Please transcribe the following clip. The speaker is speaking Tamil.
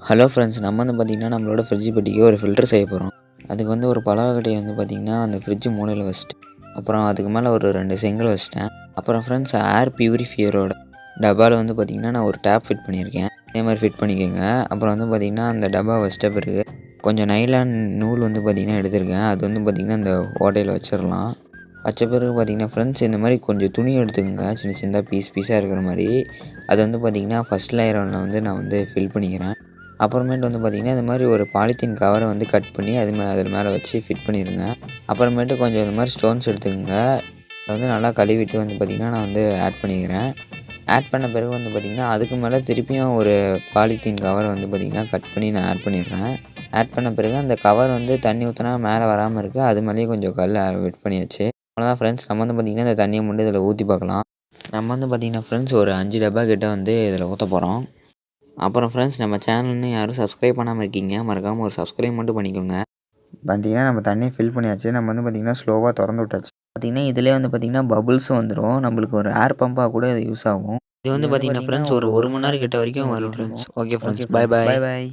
ஹலோ ஃப்ரெண்ட்ஸ், நம்ம வந்து பார்த்திங்கன்னா நம்மளோட ஃப்ரிட்ஜ் பெட்டிக்கு ஒரு ஃபில்டர் செய்ய போகிறோம். அதுக்கு வந்து ஒரு பலவகட்டையை வந்து பார்த்திங்கன்னா அந்த ஃப்ரிட்ஜ் மூலையில் வச்சுட்டு, அப்புறம் அதுக்கு மேலே ஒரு 2 செங்கல் வச்சுட்டேன். அப்புறம் ஃப்ரெண்ட்ஸ், ஏர் பியூரிஃபையரோட டப்பாவில் வந்து பார்த்திங்கன்னா நான் ஒரு டேப் ஃபிட் பண்ணியிருக்கேன். அதே மாதிரி ஃபிட் பண்ணிக்கோங்க. அப்புறம் வந்து பார்த்திங்கன்னா அந்த டப்பா வச்சிட்ட பிறகு கொஞ்சம் நைலான் நூல் வந்து பார்த்திங்கன்னா எடுத்திருக்கேன். அது வந்து பார்த்திங்கன்னா இந்த ஓட்டையில் வச்சிடலாம். வச்ச பிறகு பார்த்திங்கன்னா ஃப்ரெண்ட்ஸ், இந்த மாதிரி கொஞ்சம் துணி எடுத்துக்கோங்க, சின்ன சின்னதாக பீஸாக இருக்கிற மாதிரி. அது வந்து பார்த்திங்கன்னா ஃபஸ்ட் லேயரில் வந்து நான் வந்து ஃபில் பண்ணிக்கிறேன். அப்புறமேட்டு வந்து பார்த்திங்கன்னா இந்த மாதிரி ஒரு பாலித்தீன் கவரை வந்து கட் பண்ணி அதில் மேலே வச்சு ஃபிட் பண்ணிடுங்க. அப்புறமேட்டு கொஞ்சம் இந்த மாதிரி ஸ்டோன்ஸ் எடுத்துக்கோங்க. அதை வந்து நல்லா கழுவிட்டு வந்து பார்த்திங்கன்னா நான் வந்து ஆட் பண்ணிக்கிறேன். ஆட் பண்ண பிறகு வந்து பார்த்திங்கன்னா அதுக்கு மேலே திருப்பியும் ஒரு பாலித்தீன் கவரை வந்து பார்த்திங்கன்னா கட் பண்ணி நான் ஆட் பண்ணிடுறேன். ஆட் பண்ண பிறகு அந்த கவர் வந்து தண்ணி ஊற்றினா மேலே வராமல் இருக்குது. அது மேலேயே கொஞ்சம் கல் வெட் பண்ணியாச்சு. அவ்வளோதான் ஃப்ரெண்ட்ஸ். நம்ம வந்து பார்த்திங்கன்னா இந்த தண்ணியை மட்டும் இதில் ஊற்றி பார்க்கலாம். நம்ம வந்து பார்த்திங்கன்னா ஃப்ரெண்ட்ஸ் ஒரு 5 டப்பா கிட்ட வந்து இதில் ஊற்ற போகிறோம். அப்புறம் ஃப்ரெண்ட்ஸ், நம்ம சேனல் இன்னும் யாரும் சப்ஸ்கிரைப் பண்ணாமல் இருக்கீங்க, மறக்காமல் ஒரு சப்ஸ்கிரைப் மட்டும் பண்ணிக்கோங்க. பார்த்திங்கன்னா நம்ம தண்ணியை ஃபில் பண்ணியாச்சு. நம்ம வந்து பார்த்திங்கன்னா ஸ்லோவாக திறந்து விட்டாச்சு. பார்த்திங்கன்னா இதிலே வந்து பார்த்திங்கன்னா பபுள்ஸும் வந்துடும். நம்மளுக்கு ஒரு ஏர் பம்பாக கூட இது யூஸ் ஆகும். இது வந்து பார்த்திங்கன்னா ஃப்ரெண்ட்ஸ் ஒரு மணி நேரம் கிட்ட வரைக்கும் வரும் friends. Okay friends, bye bye.